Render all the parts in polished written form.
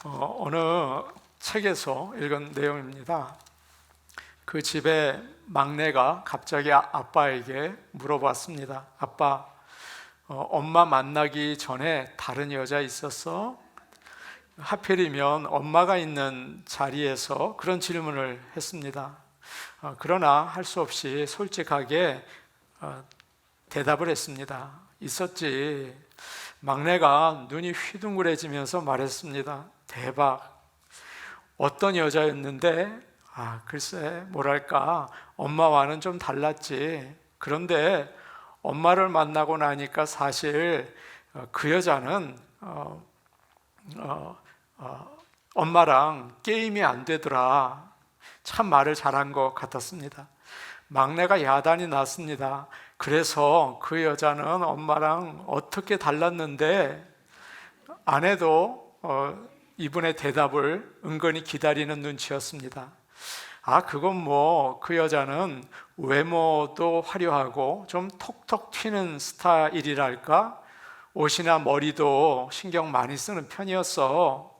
어느 책에서 읽은 내용입니다. 그 집의 막내가 갑자기 아빠에게 물어봤습니다. 아빠, 엄마 만나기 전에 다른 여자 있었어? 하필이면 엄마가 있는 자리에서 그런 질문을 했습니다. 그러나 할 수 없이 솔직하게 대답을 했습니다. 있었지. 막내가 눈이 휘둥그레지면서 말했습니다. 대박. 어떤 여자였는데? 글쎄, 뭐랄까, 엄마와는 좀 달랐지. 그런데 엄마를 만나고 나니까 사실 그 여자는 엄마랑 게임이 안 되더라. 참 말을 잘한 것 같았습니다. 막내가 야단이 났습니다. 그래서 그 여자는 엄마랑 어떻게 달랐는데, 아내도 이분의 대답을 은근히 기다리는 눈치였습니다. 그건 뭐 그 여자는 외모도 화려하고 좀 톡톡 튀는 스타일이랄까? 옷이나 머리도 신경 많이 쓰는 편이었어.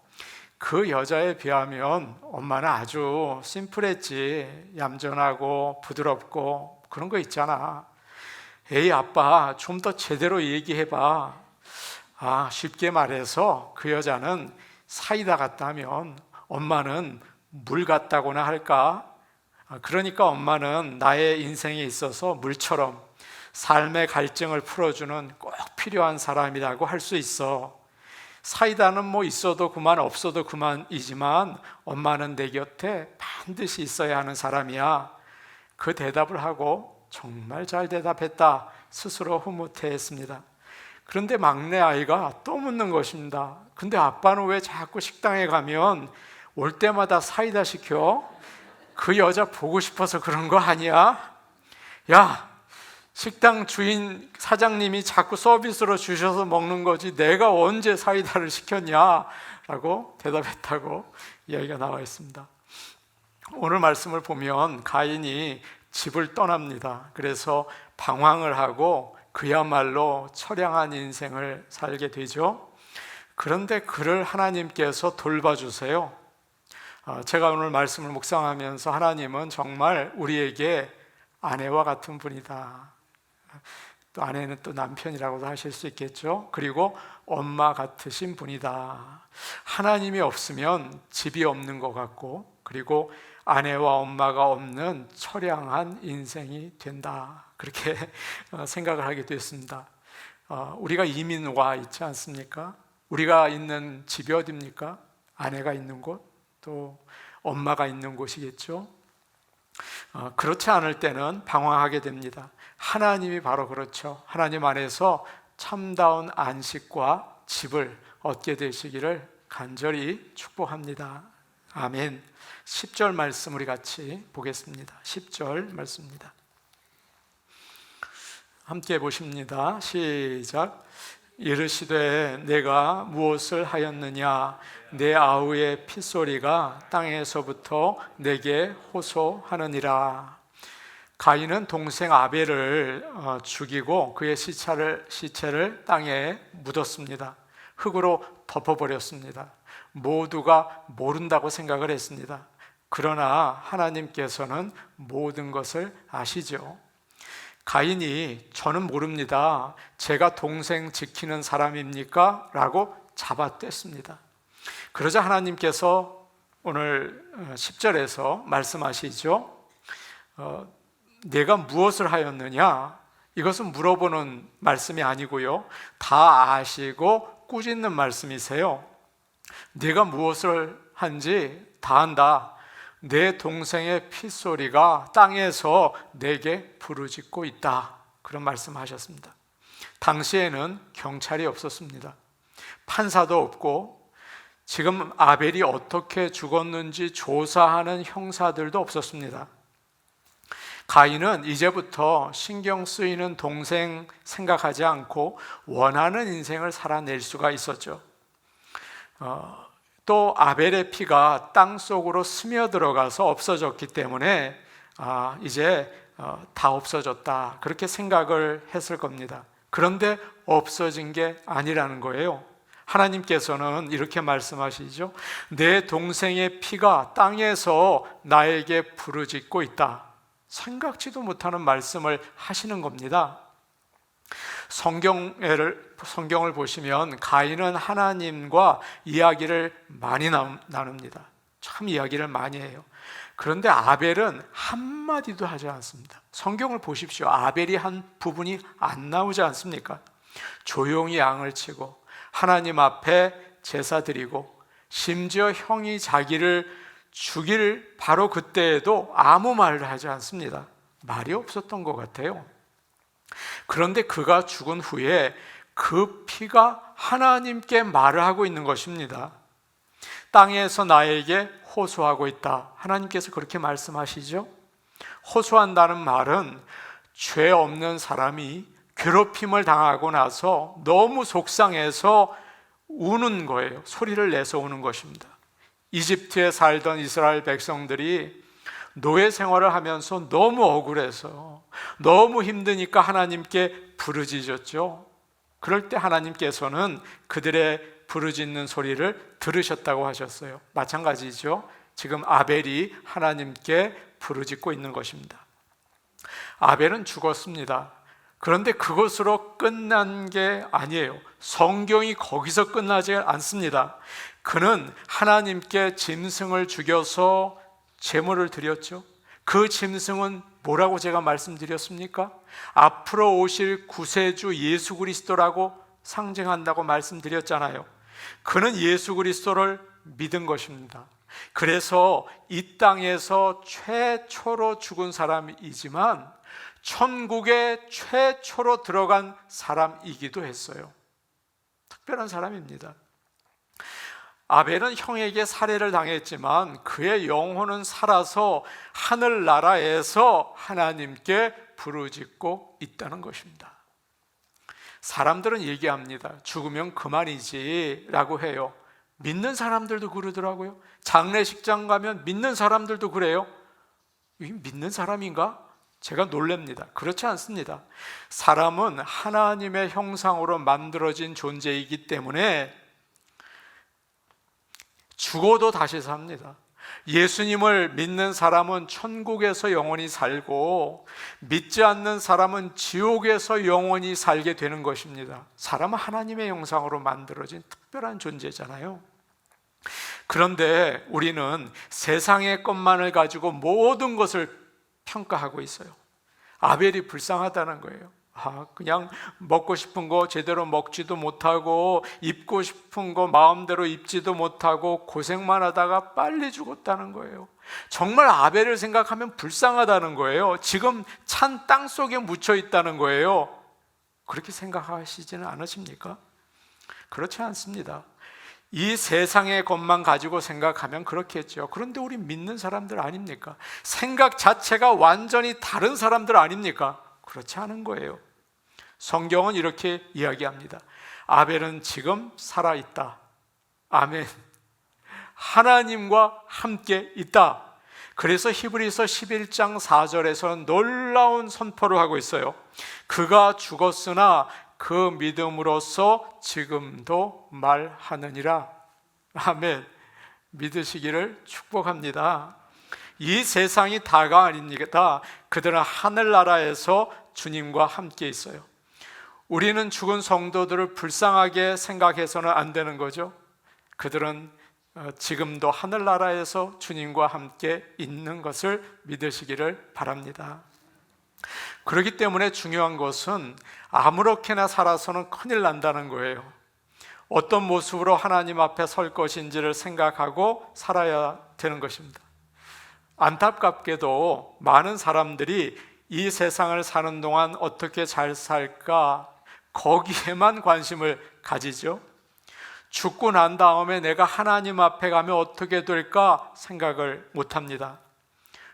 그 여자에 비하면 엄마는 아주 심플했지. 얌전하고 부드럽고 그런 거 있잖아. 에이 아빠, 좀 더 제대로 얘기해봐. 쉽게 말해서 그 여자는 사이다 같다면 엄마는 물 같다고나 할까? 그러니까 엄마는 나의 인생에 있어서 물처럼 삶의 갈증을 풀어주는 꼭 필요한 사람이라고 할 수 있어. 사이다는 뭐 있어도 그만 없어도 그만이지만 엄마는 내 곁에 반드시 있어야 하는 사람이야. 그 대답을 하고 정말 잘 대답했다 스스로 흐뭇해했습니다. 그런데 막내 아이가 또 묻는 것입니다. 근데 아빠는 왜 자꾸 식당에 가면 올 때마다 사이다 시켜? 그 여자 보고 싶어서 그런 거 아니야? 야, 식당 주인 사장님이 자꾸 서비스로 주셔서 먹는 거지 내가 언제 사이다를 시켰냐? 라고 대답했다고 이야기가 나와 있습니다. 오늘 말씀을 보면 가인이 집을 떠납니다. 그래서 방황을 하고 그야말로 처량한 인생을 살게 되죠. 그런데 그를 하나님께서 돌봐주세요. 제가 오늘 말씀을 묵상하면서 하나님은 정말 우리에게 아내와 같은 분이다. 또 아내는 또 남편이라고도 하실 수 있겠죠. 그리고 엄마 같으신 분이다. 하나님이 없으면 집이 없는 것 같고, 그리고 아내와 엄마가 없는 처량한 인생이 된다. 그렇게 생각을 하게 되었습니다. 우리가 이민 와 있지 않습니까? 우리가 있는 집이 어디입니까? 아내가 있는 곳, 또 엄마가 있는 곳이겠죠. 그렇지 않을 때는 방황하게 됩니다. 하나님이 바로 그렇죠. 하나님 안에서 참다운 안식과 집을 얻게 되시기를 간절히 축복합니다. 아멘. 10절 말씀 우리 같이 보겠습니다. 10절 말씀입니다. 함께 보십니다. 시작. 이르시되 내가 무엇을 하였느냐? 내 아우의 핏소리가 땅에서부터 내게 호소하느니라. 가인은 동생 아벨을 죽이고 그의 시체를 땅에 묻었습니다. 흙으로 덮어버렸습니다. 모두가 모른다고 생각을 했습니다. 그러나 하나님께서는 모든 것을 아시죠. 가인이 저는 모릅니다. 제가 동생 지키는 사람입니까? 라고 잡아댔습니다. 그러자 하나님께서 오늘 10절에서 말씀하시죠. 내가 무엇을 하였느냐? 이것은 물어보는 말씀이 아니고요. 다 아시고 꾸짖는 말씀이세요. 내가 무엇을 한지 다 안다. 내 동생의 핏소리가 땅에서 내게 부르짖고 있다. 그런 말씀하셨습니다. 당시에는 경찰이 없었습니다. 판사도 없고 지금 아벨이 어떻게 죽었는지 조사하는 형사들도 없었습니다. 가인은 이제부터 신경 쓰이는 동생 생각하지 않고 원하는 인생을 살아낼 수가 있었죠. 또 아벨의 피가 땅 속으로 스며들어가서 없어졌기 때문에 이제 다 없어졌다, 그렇게 생각을 했을 겁니다. 그런데 없어진 게 아니라는 거예요. 하나님께서는 이렇게 말씀하시죠. 내 동생의 피가 땅에서 나에게 부르짖고 있다. 생각지도 못하는 말씀을 하시는 겁니다. 성경을 보시면 가인은 하나님과 이야기를 많이 나눕니다. 참 이야기를 많이 해요. 그런데 아벨은 한마디도 하지 않습니다. 성경을 보십시오. 아벨이 한 부분이 안 나오지 않습니까? 조용히 양을 치고 하나님 앞에 제사 드리고, 심지어 형이 자기를 죽일 바로 그때에도 아무 말을 하지 않습니다. 말이 없었던 것 같아요. 그런데 그가 죽은 후에 그 피가 하나님께 말을 하고 있는 것입니다. 땅에서 나에게 호소하고 있다. 하나님께서 그렇게 말씀하시죠. 호소한다는 말은 죄 없는 사람이 괴롭힘을 당하고 나서 너무 속상해서 우는 거예요. 소리를 내서 우는 것입니다. 이집트에 살던 이스라엘 백성들이 노예 생활을 하면서 너무 억울해서 너무 힘드니까 하나님께 부르짖었죠. 그럴 때 하나님께서는 그들의 부르짖는 소리를 들으셨다고 하셨어요. 마찬가지죠. 지금 아벨이 하나님께 부르짖고 있는 것입니다. 아벨은 죽었습니다. 그런데 그것으로 끝난 게 아니에요. 성경이 거기서 끝나지 않습니다. 그는 하나님께 짐승을 죽여서 제물을 드렸죠. 그 짐승은 뭐라고 제가 말씀드렸습니까? 앞으로 오실 구세주 예수 그리스도라고 상징한다고 말씀드렸잖아요. 그는 예수 그리스도를 믿은 것입니다. 그래서 이 땅에서 최초로 죽은 사람이지만 천국에 최초로 들어간 사람이기도 했어요. 특별한 사람입니다. 아벨은 형에게 살해를 당했지만 그의 영혼은 살아서 하늘나라에서 하나님께 부르짖고 있다는 것입니다. 사람들은 얘기합니다. 죽으면 그만이지 라고 해요. 믿는 사람들도 그러더라고요. 장례식장 가면 믿는 사람들도 그래요. 이게 믿는 사람인가? 제가 놀랍니다. 그렇지 않습니다. 사람은 하나님의 형상으로 만들어진 존재이기 때문에 죽어도 다시 삽니다. 예수님을 믿는 사람은 천국에서 영원히 살고, 믿지 않는 사람은 지옥에서 영원히 살게 되는 것입니다. 사람은 하나님의 형상으로 만들어진 특별한 존재잖아요. 그런데 우리는 세상의 것만을 가지고 모든 것을 평가하고 있어요. 아벨이 불쌍하다는 거예요. 그냥 먹고 싶은 거 제대로 먹지도 못하고 입고 싶은 거 마음대로 입지도 못하고 고생만 하다가 빨리 죽었다는 거예요. 정말 아벨을 생각하면 불쌍하다는 거예요. 지금 찬 땅 속에 묻혀 있다는 거예요. 그렇게 생각하시지는 않으십니까? 그렇지 않습니다. 이 세상의 것만 가지고 생각하면 그렇겠죠. 그런데 우리 믿는 사람들 아닙니까? 생각 자체가 완전히 다른 사람들 아닙니까? 그렇지 않은 거예요. 성경은 이렇게 이야기합니다. 아벨은 지금 살아있다. 아멘. 하나님과 함께 있다. 그래서 히브리서 11장 4절에서 놀라운 선포를 하고 있어요. 그가 죽었으나 그 믿음으로써 지금도 말하느니라. 아멘. 믿으시기를 축복합니다. 이 세상이 다가 아닙니다. 그들은 하늘나라에서 주님과 함께 있어요. 우리는 죽은 성도들을 불쌍하게 생각해서는 안 되는 거죠. 그들은 지금도 하늘나라에서 주님과 함께 있는 것을 믿으시기를 바랍니다. 그렇기 때문에 중요한 것은 아무렇게나 살아서는 큰일 난다는 거예요. 어떤 모습으로 하나님 앞에 설 것인지를 생각하고 살아야 되는 것입니다. 안타깝게도 많은 사람들이 이 세상을 사는 동안 어떻게 잘 살까 거기에만 관심을 가지죠. 죽고 난 다음에 내가 하나님 앞에 가면 어떻게 될까 생각을 못합니다.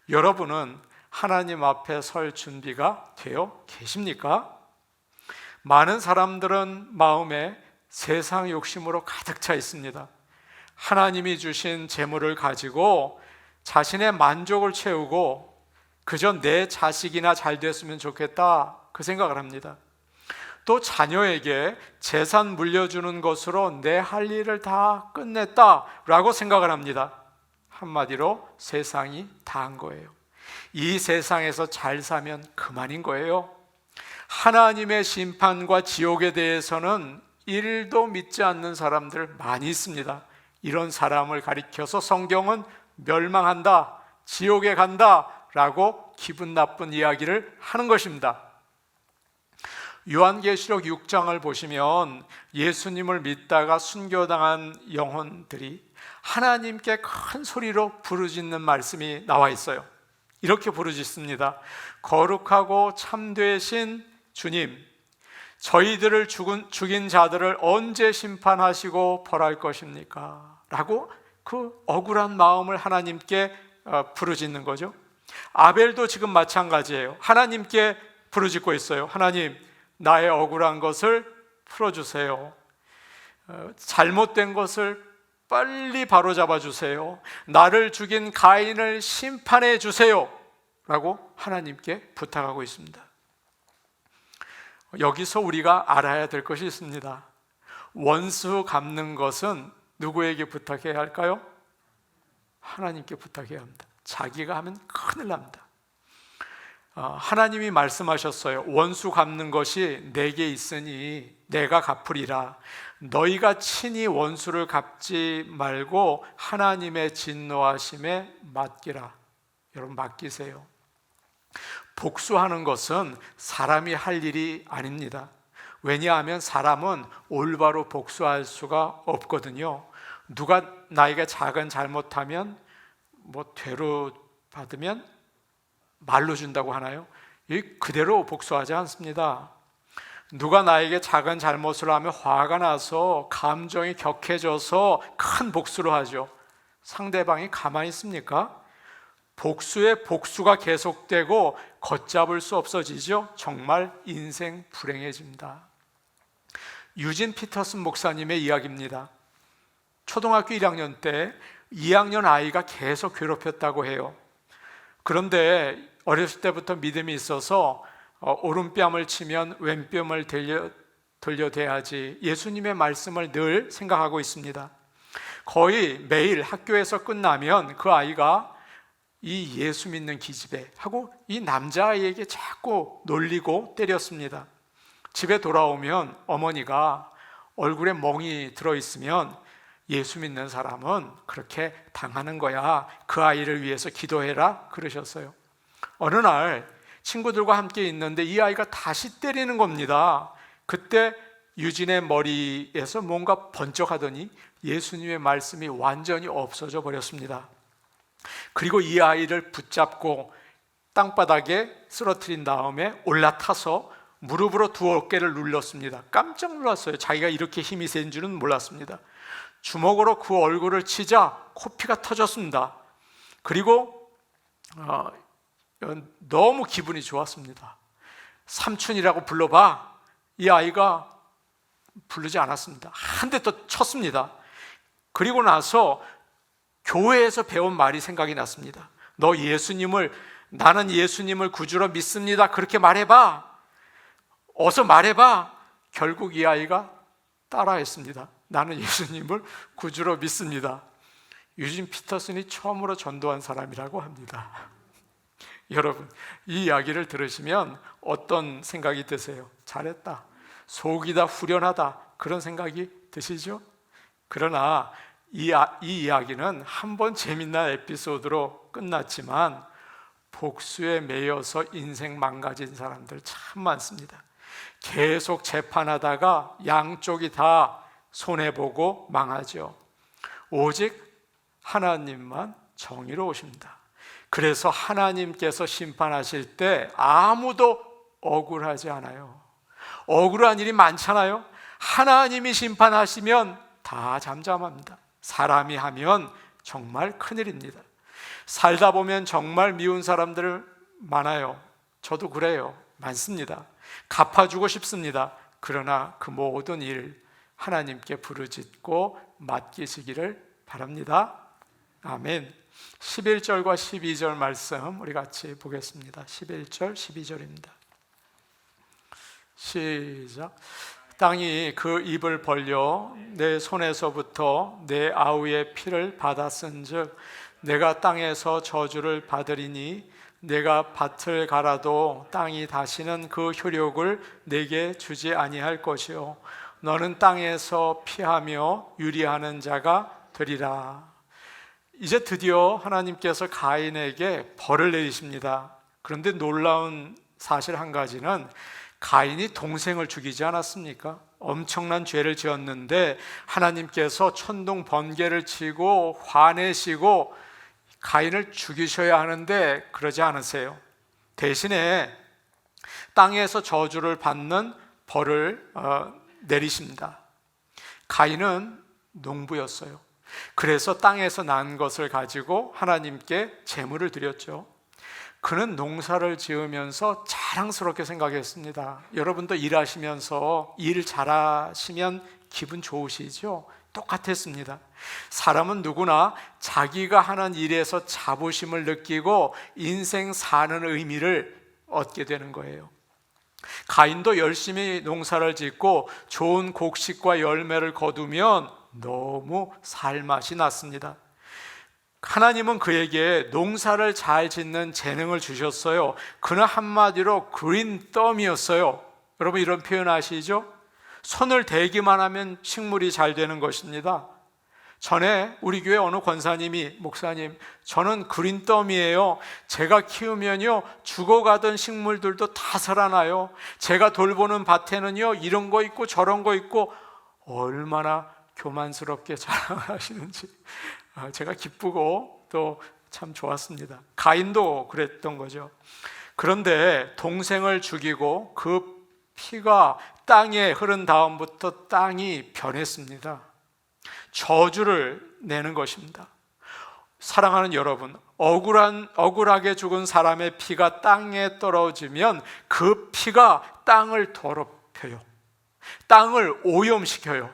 여러분은 하나님 앞에 설 준비가 되어 계십니까? 많은 사람들은 마음에 세상 욕심으로 가득 차 있습니다. 하나님이 주신 재물을 가지고 자신의 만족을 채우고 그저 내 자식이나 잘 됐으면 좋겠다 그 생각을 합니다. 또 자녀에게 재산 물려주는 것으로 내 할 일을 다 끝냈다라고 생각을 합니다. 한마디로 세상이 다한 거예요. 이 세상에서 잘 사면 그만인 거예요. 하나님의 심판과 지옥에 대해서는 1도 믿지 않는 사람들 많이 있습니다. 이런 사람을 가리켜서 성경은 멸망한다, 지옥에 간다 라고 기분 나쁜 이야기를 하는 것입니다. 요한계시록 6장을 보시면 예수님을 믿다가 순교당한 영혼들이 하나님께 큰 소리로 부르짖는 말씀이 나와 있어요. 이렇게 부르짖습니다. 거룩하고 참되신 주님, 저희들을 죽인 자들을 언제 심판하시고 벌할 것입니까? 라고 그 억울한 마음을 하나님께 부르짖는 거죠. 아벨도 지금 마찬가지예요. 하나님께 부르짖고 있어요. 하나님, 나의 억울한 것을 풀어주세요. 잘못된 것을 빨리 바로잡아 주세요. 나를 죽인 가인을 심판해 주세요 라고 하나님께 부탁하고 있습니다. 여기서 우리가 알아야 될 것이 있습니다. 원수 갚는 것은 누구에게 부탁해야 할까요? 하나님께 부탁해야 합니다. 자기가 하면 큰일 납니다. 하나님이 말씀하셨어요. 원수 갚는 것이 내게 있으니 내가 갚으리라. 너희가 친히 원수를 갚지 말고 하나님의 진노하심에 맡기라. 여러분, 맡기세요. 복수하는 것은 사람이 할 일이 아닙니다. 왜냐하면 사람은 올바로 복수할 수가 없거든요. 누가 나에게 작은 잘못하면 되로 받으면 말로 준다고 하나요? 그대로 복수하지 않습니다. 누가 나에게 작은 잘못을 하면 화가 나서 감정이 격해져서 큰 복수를 하죠. 상대방이 가만히 있습니까? 복수에 복수가 계속되고 걷잡을 수 없어지죠. 정말 인생 불행해집니다. 유진 피터슨 목사님의 이야기입니다. 초등학교 1학년 때 2학년 아이가 계속 괴롭혔다고 해요. 그런데 어렸을 때부터 믿음이 있어서 오른뺨을 치면 왼뺨을 돌려대야지, 예수님의 말씀을 늘 생각하고 있습니다. 거의 매일 학교에서 끝나면 그 아이가 이 예수 믿는 기집애 하고 이 남자아이에게 자꾸 놀리고 때렸습니다. 집에 돌아오면 어머니가 얼굴에 멍이 들어있으면 예수 믿는 사람은 그렇게 당하는 거야, 그 아이를 위해서 기도해라 그러셨어요. 어느 날 친구들과 함께 있는데 이 아이가 다시 때리는 겁니다. 그때 유진의 머리에서 뭔가 번쩍하더니 예수님의 말씀이 완전히 없어져 버렸습니다. 그리고 이 아이를 붙잡고 땅바닥에 쓰러뜨린 다음에 올라타서 무릎으로 두 어깨를 눌렀습니다. 깜짝 놀랐어요. 자기가 이렇게 힘이 센 줄은 몰랐습니다. 주먹으로 그 얼굴을 치자 코피가 터졌습니다. 그리고 너무 기분이 좋았습니다. 삼촌이라고 불러봐. 이 아이가 부르지 않았습니다. 한 대 더 쳤습니다. 그리고 나서 교회에서 배운 말이 생각이 났습니다. 나는 예수님을 구주로 믿습니다. 그렇게 말해봐. 어서 말해봐. 결국 이 아이가 따라했습니다. 나는 예수님을 구주로 믿습니다. 유진 피터슨이 처음으로 전도한 사람이라고 합니다. 여러분, 이 이야기를 들으시면 어떤 생각이 드세요? 잘했다, 속이다, 후련하다, 그런 생각이 드시죠? 그러나 이 이야기는 한 번 재미난 에피소드로 끝났지만 복수에 매여서 인생 망가진 사람들 참 많습니다. 계속 재판하다가 양쪽이 다 손해보고 망하죠. 오직 하나님만 정의로우십니다. 그래서 하나님께서 심판하실 때 아무도 억울하지 않아요. 억울한 일이 많잖아요. 하나님이 심판하시면 다 잠잠합니다. 사람이 하면 정말 큰일입니다. 살다 보면 정말 미운 사람들 많아요. 저도 그래요. 많습니다. 갚아주고 싶습니다. 그러나 그 모든 일 하나님께 부르짖고 맡기시기를 바랍니다. 아멘. 11절과 12절 말씀 우리 같이 보겠습니다. 11절, 12절입니다. 시작. 땅이 그 입을 벌려 내 손에서부터 내 아우의 피를 받았은즉 내가 땅에서 저주를 받으리니 내가 밭을 갈아도 땅이 다시는 그 효력을 내게 주지 아니할 것이요 너는 땅에서 피하며 유리하는 자가 되리라. 이제 드디어 하나님께서 가인에게 벌을 내리십니다. 그런데 놀라운 사실 한 가지는 가인이 동생을 죽이지 않았습니까? 엄청난 죄를 지었는데 하나님께서 천둥 번개를 치고 화내시고 가인을 죽이셔야 하는데 그러지 않으세요. 대신에 땅에서 저주를 받는 벌을 내리십니다. 가인은 농부였어요. 그래서 땅에서 난 것을 가지고 하나님께 제물을 드렸죠. 그는 농사를 지으면서 자랑스럽게 생각했습니다. 여러분도 일하시면서 일 잘하시면 기분 좋으시죠? 똑같았습니다. 사람은 누구나 자기가 하는 일에서 자부심을 느끼고 인생 사는 의미를 얻게 되는 거예요. 가인도 열심히 농사를 짓고 좋은 곡식과 열매를 거두면 너무 살맛이 났습니다. 하나님은 그에게 농사를 잘 짓는 재능을 주셨어요. 그는 한마디로 그린 덤이었어요. 여러분 이런 표현 아시죠? 손을 대기만 하면 식물이 잘 되는 것입니다. 전에 우리 교회 어느 권사님이 목사님 저는 그린 덤이에요. 제가 키우면요 죽어가던 식물들도 다 살아나요. 제가 돌보는 밭에는요 이런 거 있고 저런 거 있고 얼마나 교만스럽게 자랑하시는지 제가 기쁘고 또 참 좋았습니다. 가인도 그랬던 거죠. 그런데 동생을 죽이고 그 피가 땅에 흐른 다음부터 땅이 변했습니다. 저주를 내는 것입니다. 사랑하는 여러분, 억울하게 죽은 사람의 피가 땅에 떨어지면 그 피가 땅을 더럽혀요. 땅을 오염시켜요.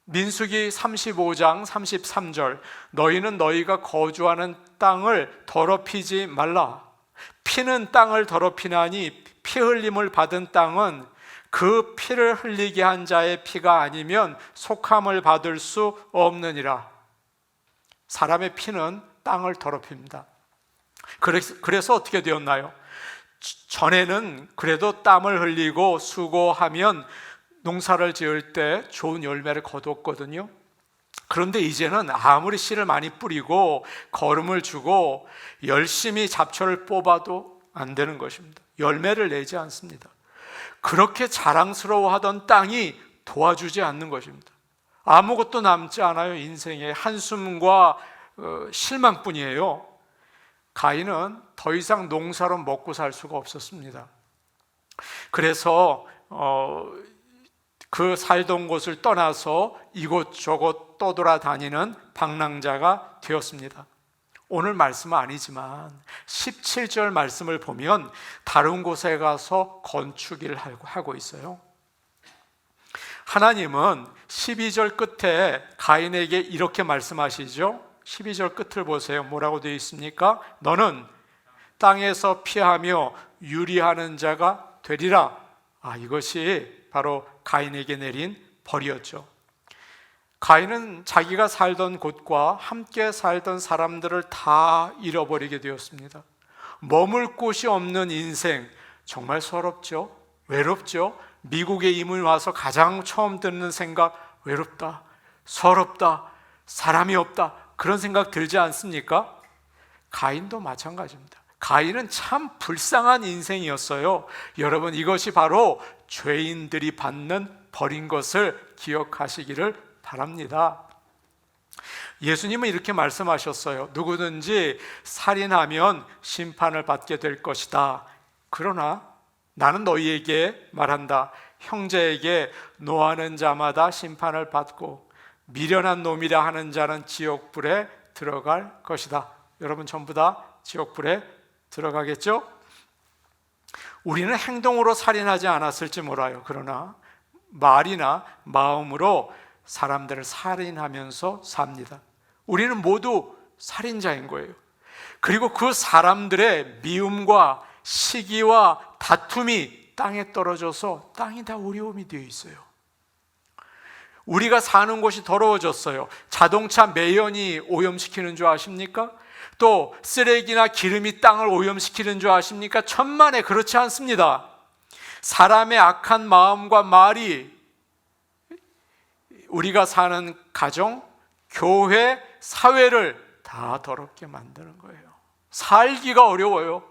민수기 35장 33절 너희는 너희가 거주하는 땅을 더럽히지 말라. 피는 땅을 더럽히나니 피 흘림을 받은 땅은 그 피를 흘리게 한 자의 피가 아니면 속함을 받을 수 없느니라. 사람의 피는 땅을 더럽힙니다. 그래서 어떻게 되었나요? 전에는 그래도 땀을 흘리고 수고하면 농사를 지을 때 좋은 열매를 거두었거든요. 그런데 이제는 아무리 씨를 많이 뿌리고 거름을 주고 열심히 잡초를 뽑아도 안 되는 것입니다. 열매를 내지 않습니다. 그렇게 자랑스러워하던 땅이 도와주지 않는 것입니다. 아무것도 남지 않아요. 인생에 한숨과 실망뿐이에요. 가인은 더 이상 농사로 먹고 살 수가 없었습니다. 그래서 그 살던 곳을 떠나서 이곳저곳 떠돌아다니는 방랑자가 되었습니다. 오늘 말씀은 아니지만 17절 말씀을 보면 다른 곳에 가서 건축일을 하고 있어요. 하나님은 12절 끝에 가인에게 이렇게 말씀하시죠. 12절 끝을 보세요. 뭐라고 되어 있습니까? 너는 땅에서 피하며 유리하는 자가 되리라. 이것이 바로 가인에게 내린 벌이었죠. 가인은 자기가 살던 곳과 함께 살던 사람들을 다 잃어버리게 되었습니다. 머물 곳이 없는 인생, 정말 서럽죠? 외롭죠? 미국에 이민 와서 가장 처음 듣는 생각, 외롭다, 서럽다, 사람이 없다, 그런 생각 들지 않습니까? 가인도 마찬가지입니다. 가인은 참 불쌍한 인생이었어요. 여러분, 이것이 바로 죄인들이 받는 벌인 것을 기억하시기를 바랍니다. 예수님은 이렇게 말씀하셨어요. 누구든지 살인하면 심판을 받게 될 것이다. 그러나 나는 너희에게 말한다. 형제에게 노하는 자마다 심판을 받고 미련한 놈이라 하는 자는 지옥불에 들어갈 것이다. 여러분 전부 다 지옥불에 들어가겠죠? 우리는 행동으로 살인하지 않았을지 몰라요. 그러나 말이나 마음으로 사람들을 살인하면서 삽니다. 우리는 모두 살인자인 거예요. 그리고 그 사람들의 미움과 시기와 다툼이 땅에 떨어져서 땅이 다 오염이 되어 있어요. 우리가 사는 곳이 더러워졌어요. 자동차 매연이 오염시키는 줄 아십니까? 또 쓰레기나 기름이 땅을 오염시키는 줄 아십니까? 천만에 그렇지 않습니다. 사람의 악한 마음과 말이 우리가 사는 가정, 교회, 사회를 다 더럽게 만드는 거예요. 살기가 어려워요.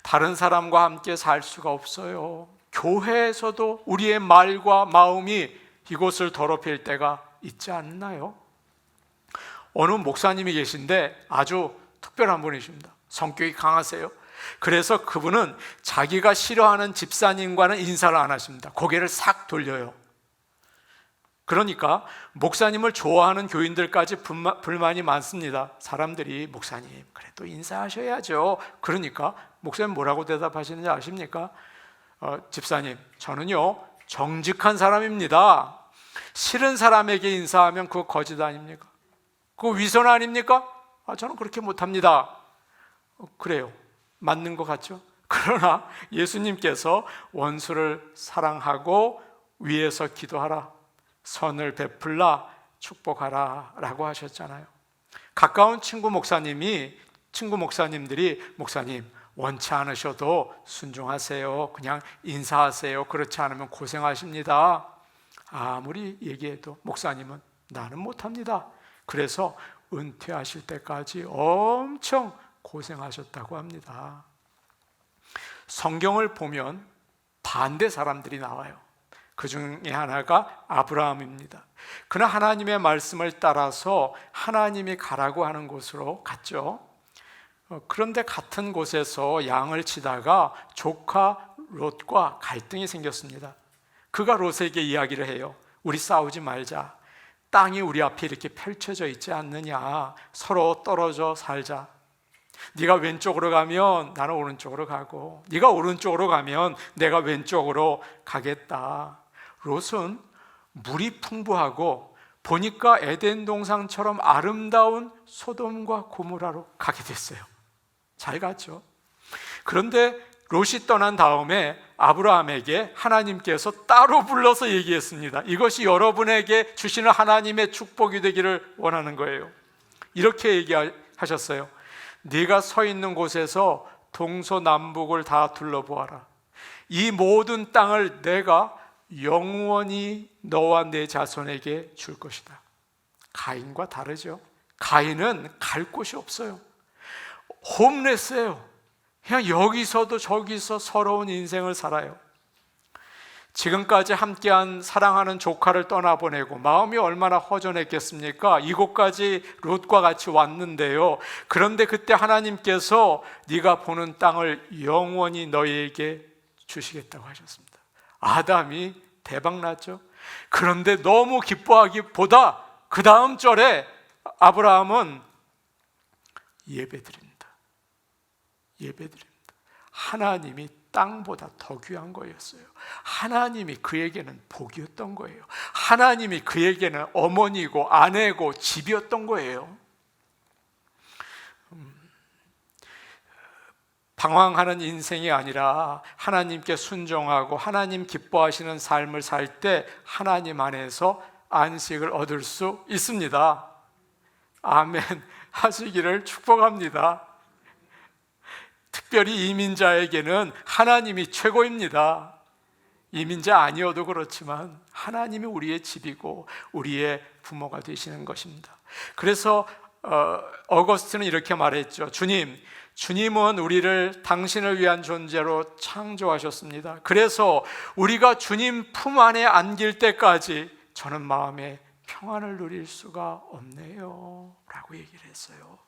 다른 사람과 함께 살 수가 없어요. 교회에서도 우리의 말과 마음이 이곳을 더럽힐 때가 있지 않나요? 어느 목사님이 계신데 아주 특별한 분이십니다. 성격이 강하세요. 그래서 그분은 자기가 싫어하는 집사님과는 인사를 안 하십니다. 고개를 싹 돌려요. 그러니까 목사님을 좋아하는 교인들까지 불만이 많습니다. 사람들이 목사님 그래도 인사하셔야죠. 그러니까 목사님 뭐라고 대답하시는지 아십니까? 집사님 저는요 정직한 사람입니다. 싫은 사람에게 인사하면 그거 거짓 아닙니까? 그거 위선 아닙니까? 저는 그렇게 못합니다. 그래요. 맞는 것 같죠? 그러나 예수님께서 원수를 사랑하고 위에서 기도하라, 선을 베풀라, 축복하라 라고 하셨잖아요. 가까운 친구 목사님들이 목사님 원치 않으셔도 순종하세요, 그냥 인사하세요, 그렇지 않으면 고생하십니다. 아무리 얘기해도 목사님은 나는 못합니다. 그래서 은퇴하실 때까지 엄청 고생하셨다고 합니다. 성경을 보면 반대 사람들이 나와요. 그 중에 하나가 아브라함입니다. 그는 하나님의 말씀을 따라서 하나님이 가라고 하는 곳으로 갔죠. 그런데 같은 곳에서 양을 치다가 조카 롯과 갈등이 생겼습니다. 그가 롯에게 이야기를 해요. 우리 싸우지 말자. 땅이 우리 앞에 이렇게 펼쳐져 있지 않느냐. 서로 떨어져 살자. 네가 왼쪽으로 가면 나는 오른쪽으로 가고, 네가 오른쪽으로 가면 내가 왼쪽으로 가겠다. 롯은 물이 풍부하고 보니까 에덴 동산처럼 아름다운 소돔과 고모라로 가게 됐어요. 잘 갔죠. 그런데 롯이 떠난 다음에 아브라함에게 하나님께서 따로 불러서 얘기했습니다. 이것이 여러분에게 주시는 하나님의 축복이 되기를 원하는 거예요. 이렇게 얘기하셨어요. 네가 서 있는 곳에서 동서남북을 다 둘러보아라. 이 모든 땅을 내가 영원히 너와 내 자손에게 줄 것이다. 가인과 다르죠. 가인은 갈 곳이 없어요. 홈레스예요. 그냥 여기서도 저기서 서러운 인생을 살아요. 지금까지 함께한 사랑하는 조카를 떠나보내고 마음이 얼마나 허전했겠습니까? 이곳까지 롯과 같이 왔는데요. 그런데 그때 하나님께서 네가 보는 땅을 영원히 너희에게 주시겠다고 하셨습니다. 아담이 대박났죠. 그런데 너무 기뻐하기보다 그 다음 절에 아브라함은 예배드립니다. 하나님이 땅보다 더 귀한 거였어요. 하나님이 그에게는 복이었던 거예요. 하나님이 그에게는 어머니고 아내고 집이었던 거예요. 방황하는 인생이 아니라 하나님께 순종하고 하나님 기뻐하시는 삶을 살 때 하나님 안에서 안식을 얻을 수 있습니다. 아멘 하시기를 축복합니다. 특별히 이민자에게는 하나님이 최고입니다. 이민자 아니어도 그렇지만 하나님이 우리의 집이고 우리의 부모가 되시는 것입니다. 그래서 어거스틴은 이렇게 말했죠. 주님은 우리를 당신을 위한 존재로 창조하셨습니다. 그래서 우리가 주님 품 안에 안길 때까지 저는 마음에 평안을 누릴 수가 없네요 라고 얘기를 했어요.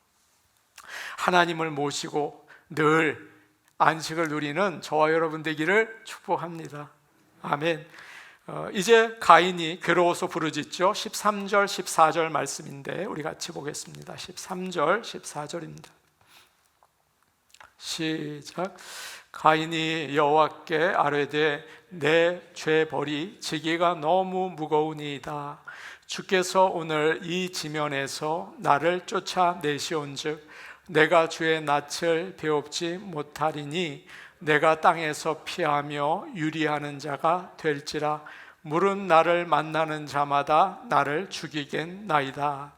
하나님을 모시고 늘 안식을 누리는 저와 여러분 되기를 축복합니다. 아멘. 이제 가인이 괴로워서 부르짖죠. 13절 14절 말씀인데 우리 같이 보겠습니다. 13절 14절입니다. 시작. 가인이 여호와께 아뢰되 내 죄벌이 지기가 너무 무거우니이다. 주께서 오늘 이 지면에서 나를 쫓아내시온즉 내가 주의 낯을 배웁지 못하리니 내가 땅에서 피하며 유리하는 자가 될지라. 물은 나를 만나는 자마다 나를 죽이겠나이다.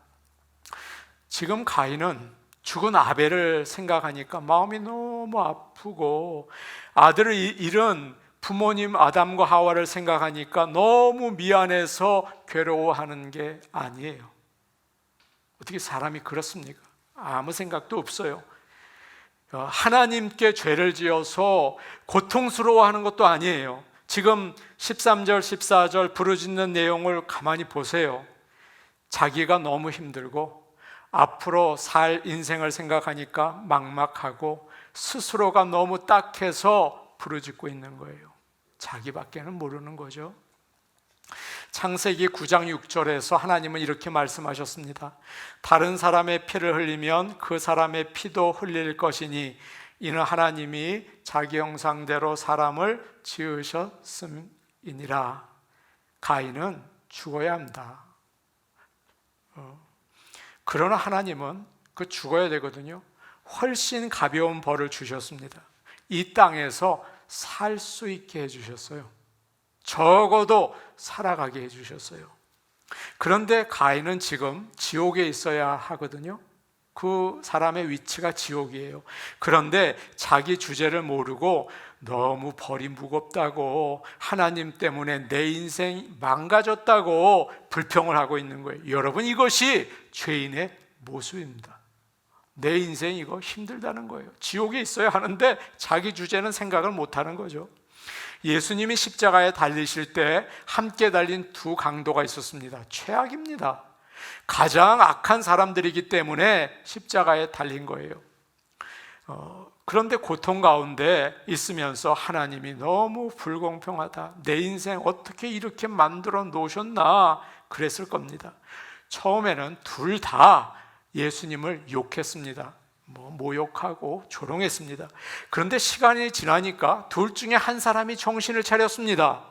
지금 가인은 죽은 아벨을 생각하니까 마음이 너무 아프고, 아들을 잃은 부모님 아담과 하와를 생각하니까 너무 미안해서 괴로워하는 게 아니에요. 어떻게 사람이 그렇습니까? 아무 생각도 없어요. 하나님께 죄를 지어서 고통스러워하는 것도 아니에요. 지금 13절, 14절 부르짖는 내용을 가만히 보세요. 자기가 너무 힘들고 앞으로 살 인생을 생각하니까 막막하고 스스로가 너무 딱해서 부르짖고 있는 거예요. 자기밖에는 모르는 거죠. 창세기 9장 6절에서 하나님은 이렇게 말씀하셨습니다. 다른 사람의 피를 흘리면 그 사람의 피도 흘릴 것이니 이는 하나님이 자기 형상대로 사람을 지으셨음이니라. 가인은 죽어야 한다. 그러나 하나님은 그 죽어야 되거든요. 훨씬 가벼운 벌을 주셨습니다. 이 땅에서 살 수 있게 해주셨어요. 적어도 살아가게 해주셨어요. 그런데 가인은 지금 지옥에 있어야 하거든요. 그 사람의 위치가 지옥이에요. 그런데 자기 주제를 모르고 너무 벌이 무겁다고, 하나님 때문에 내 인생 망가졌다고 불평을 하고 있는 거예요. 여러분, 이것이 죄인의 모습입니다. 내 인생 이거 힘들다는 거예요. 지옥에 있어야 하는데 자기 주제는 생각을 못하는 거죠. 예수님이 십자가에 달리실 때 함께 달린 두 강도가 있었습니다. 최악입니다. 가장 악한 사람들이기 때문에 십자가에 달린 거예요. 그런데 고통 가운데 있으면서 하나님이 너무 불공평하다, 내 인생 어떻게 이렇게 만들어 놓으셨나 그랬을 겁니다. 처음에는 둘 다 예수님을 욕했습니다. 모욕하고 조롱했습니다. 그런데 시간이 지나니까 둘 중에 한 사람이 정신을 차렸습니다.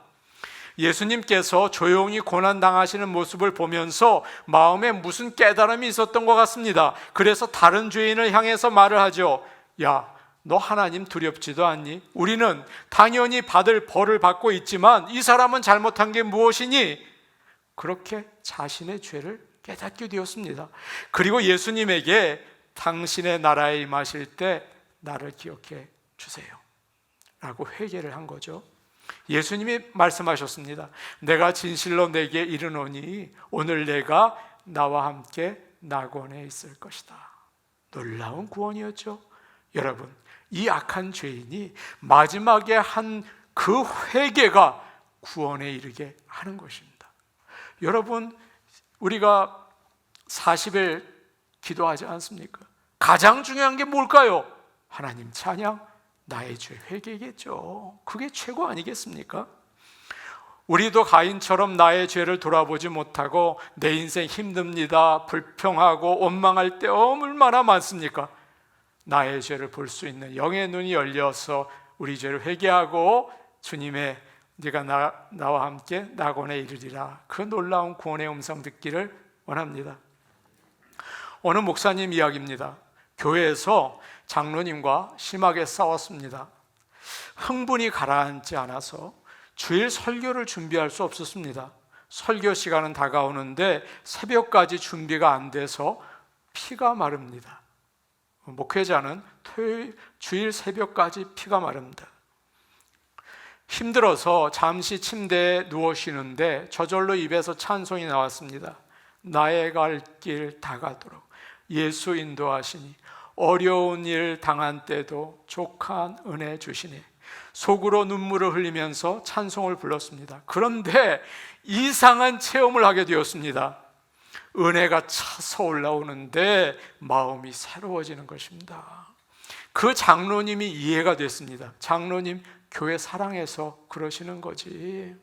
예수님께서 조용히 고난당하시는 모습을 보면서 마음에 무슨 깨달음이 있었던 것 같습니다. 그래서 다른 죄인을 향해서 말을 하죠. 야, 너 하나님 두렵지도 않니? 우리는 당연히 받을 벌을 받고 있지만 이 사람은 잘못한 게 무엇이니? 그렇게 자신의 죄를 깨닫게 되었습니다. 그리고 예수님에게 당신의 나라에 임하실 때 나를 기억해 주세요 라고 회개를 한 거죠. 예수님이 말씀하셨습니다. 내가 진실로 내게 이르노니 오늘 내가 나와 함께 낙원에 있을 것이다. 놀라운 구원이었죠. 여러분, 이 악한 죄인이 마지막에 한 그 회개가 구원에 이르게 하는 것입니다. 여러분, 우리가 40일 기도하지 않습니까? 가장 중요한 게 뭘까요? 하나님 찬양, 나의 죄 회개겠죠. 그게 최고 아니겠습니까? 우리도 가인처럼 나의 죄를 돌아보지 못하고 내 인생 힘듭니다, 불평하고 원망할 때 얼마나 많습니까? 나의 죄를 볼 수 있는 영의 눈이 열려서 우리 죄를 회개하고 주님의 네가 나와 함께 낙원에 이르리라, 그 놀라운 구원의 음성 듣기를 원합니다. 어느 목사님 이야기입니다. 교회에서 장로님과 심하게 싸웠습니다. 흥분이 가라앉지 않아서 주일 설교를 준비할 수 없었습니다. 설교 시간은 다가오는데 새벽까지 준비가 안 돼서 피가 마릅니다. 목회자는 주일 새벽까지 피가 마릅니다. 힘들어서 잠시 침대에 누워 쉬는데 저절로 입에서 찬송이 나왔습니다. 나의 갈 길 다가도록 예수 인도하시니 어려운 일 당한 때도 족한 은혜 주시니, 속으로 눈물을 흘리면서 찬송을 불렀습니다. 그런데 이상한 체험을 하게 되었습니다. 은혜가 차서 올라오는데 마음이 새로워지는 것입니다. 그 장로님이 이해가 됐습니다. 장로님, 교회 사랑해서 그러시는 거지.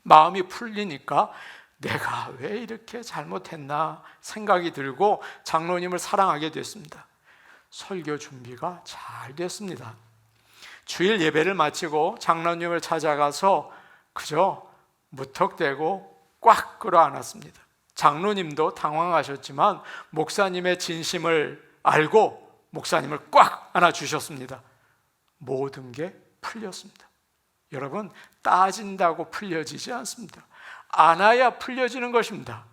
마음이 풀리니까 내가 왜 이렇게 잘못했나 생각이 들고 장로님을 사랑하게 됐습니다. 설교 준비가 잘 됐습니다. 주일 예배를 마치고 장로님을 찾아가서 그저 무턱대고 꽉 끌어안았습니다. 장로님도 당황하셨지만 목사님의 진심을 알고 목사님을 꽉 안아주셨습니다. 모든 게 풀렸습니다. 여러분, 따진다고 풀려지지 않습니다. 안아야 풀려지는 것입니다.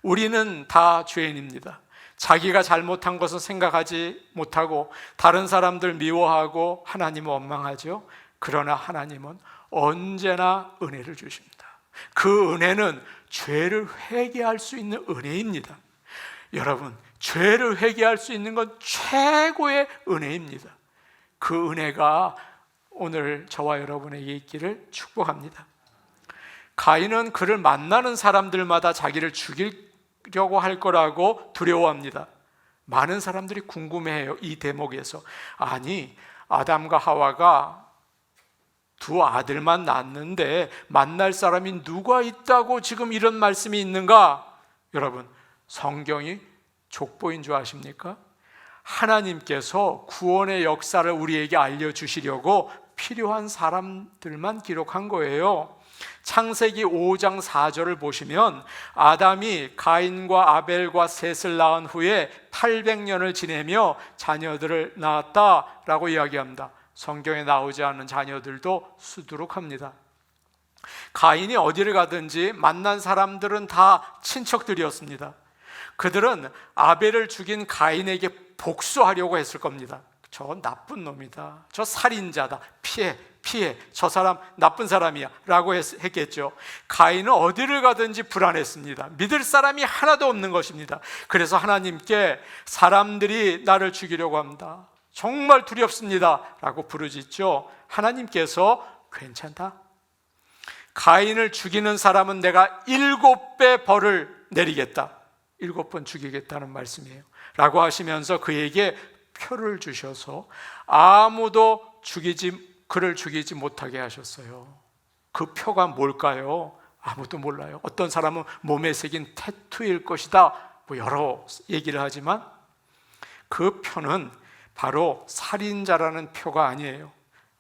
우리는 다 죄인입니다. 자기가 잘못한 것은 생각하지 못하고 다른 사람들 미워하고 하나님을 원망하죠. 그러나 하나님은 언제나 은혜를 주십니다. 그 은혜는 죄를 회개할 수 있는 은혜입니다. 여러분, 죄를 회개할 수 있는 건 최고의 은혜입니다. 그 은혜가 오늘 저와 여러분에게 있기를 축복합니다. 가인은 그를 만나는 사람들마다 자기를 죽이려고 할 거라고 두려워합니다. 많은 사람들이 궁금해해요. 이 대목에서, 아니, 아담과 하와가 두 아들만 낳았는데 만날 사람이 누가 있다고 지금 이런 말씀이 있는가? 여러분, 성경이 족보인 줄 아십니까? 하나님께서 구원의 역사를 우리에게 알려주시려고 필요한 사람들만 기록한 거예요. 창세기 5장 4절을 보시면 아담이 가인과 아벨과 셋을 낳은 후에 800년을 지내며 자녀들을 낳았다라고 이야기합니다. 성경에 나오지 않은 자녀들도 수두룩합니다. 가인이 어디를 가든지 만난 사람들은 다 친척들이었습니다. 그들은 아벨을 죽인 가인에게 복수하려고 했을 겁니다. 저 나쁜 놈이다, 저 살인자다, 피해, 저 사람 나쁜 사람이야 라고 했겠죠. 가인은 어디를 가든지 불안했습니다. 믿을 사람이 하나도 없는 것입니다. 그래서 하나님께 사람들이 나를 죽이려고 합니다, 정말 두렵습니다 라고 부르짖죠. 하나님께서 괜찮다, 가인을 죽이는 사람은 내가 7배 벌을 내리겠다, 7번 죽이겠다는 말씀이에요 라고 하시면서 그에게 표를 주셔서 아무도 그를 죽이지 못하게 하셨어요. 그 표가 뭘까요? 아무도 몰라요. 어떤 사람은 몸에 새긴 태투일 것이다, 여러 얘기를 하지만 그 표는 바로 살인자라는 표가 아니에요.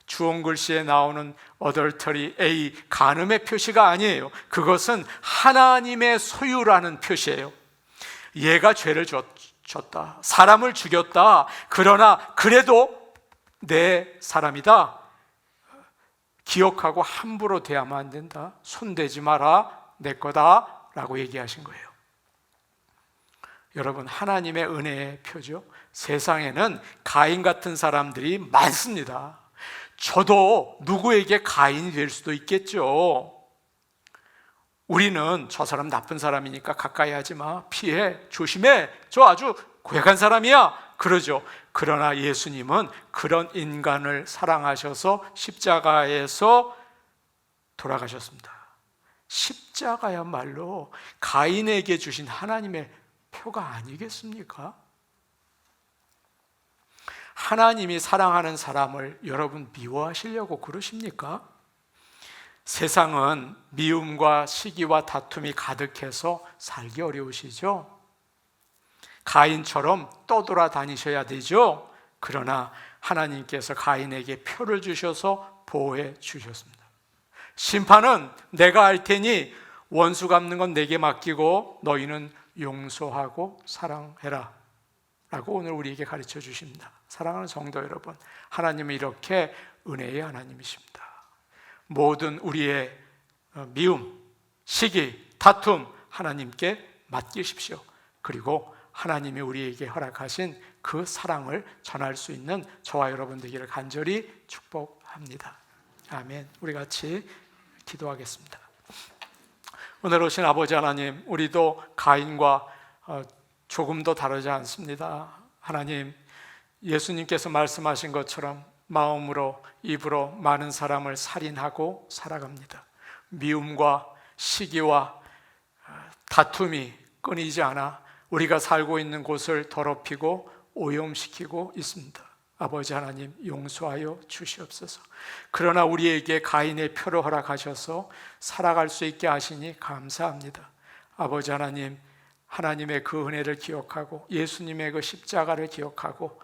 주홍글씨에 나오는 adultery, A, 간음의 표시가 아니에요. 그것은 하나님의 소유라는 표시예요. 얘가 죄를 졌다, 사람을 죽였다, 그러나 그래도 내 사람이다, 기억하고 함부로 대하면 안 된다, 손대지 마라, 내 거다 라고 얘기하신 거예요. 여러분, 하나님의 은혜의 표죠. 세상에는 가인 같은 사람들이 많습니다. 저도 누구에게 가인이 될 수도 있겠죠. 우리는 저 사람 나쁜 사람이니까 가까이 하지 마, 피해, 조심해, 저 아주 고약한 사람이야 그러죠. 그러나 예수님은 그런 인간을 사랑하셔서 십자가에서 돌아가셨습니다. 십자가야말로 가인에게 주신 하나님의 표가 아니겠습니까? 하나님이 사랑하는 사람을 여러분 미워하시려고 그러십니까? 세상은 미움과 시기와 다툼이 가득해서 살기 어려우시죠? 가인처럼 떠돌아다니셔야 되죠? 그러나 하나님께서 가인에게 표를 주셔서 보호해 주셨습니다. 심판은 내가 할 테니 원수 갚는 건 내게 맡기고 너희는 용서하고 사랑해라 라고 오늘 우리에게 가르쳐 주십니다. 사랑하는 성도 여러분, 하나님은 이렇게 은혜의 하나님이십니다. 모든 우리의 미움, 시기, 다툼 하나님께 맡기십시오. 그리고 하나님이 우리에게 허락하신 그 사랑을 전할 수 있는 저와 여러분 되기를 간절히 축복합니다. 아멘. 우리 같이 기도하겠습니다. 오늘 오신 아버지 하나님, 우리도 가인과 조금도 다르지 않습니다. 하나님, 예수님께서 말씀하신 것처럼 마음으로 입으로 많은 사람을 살인하고 살아갑니다. 미움과 시기와 다툼이 끊이지 않아 우리가 살고 있는 곳을 더럽히고 오염시키고 있습니다. 아버지 하나님, 용서하여 주시옵소서. 그러나 우리에게 가인의 표를 허락하셔서 살아갈 수 있게 하시니 감사합니다. 아버지 하나님, 하나님의 그 은혜를 기억하고 예수님의 그 십자가를 기억하고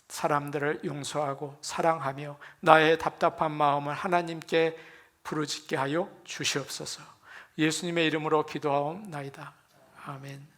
사람들을 용서하고 사랑하며 나의 답답한 마음을 하나님께 부르짖게 하여 주시옵소서. 예수님의 이름으로 기도하옵나이다. 아멘.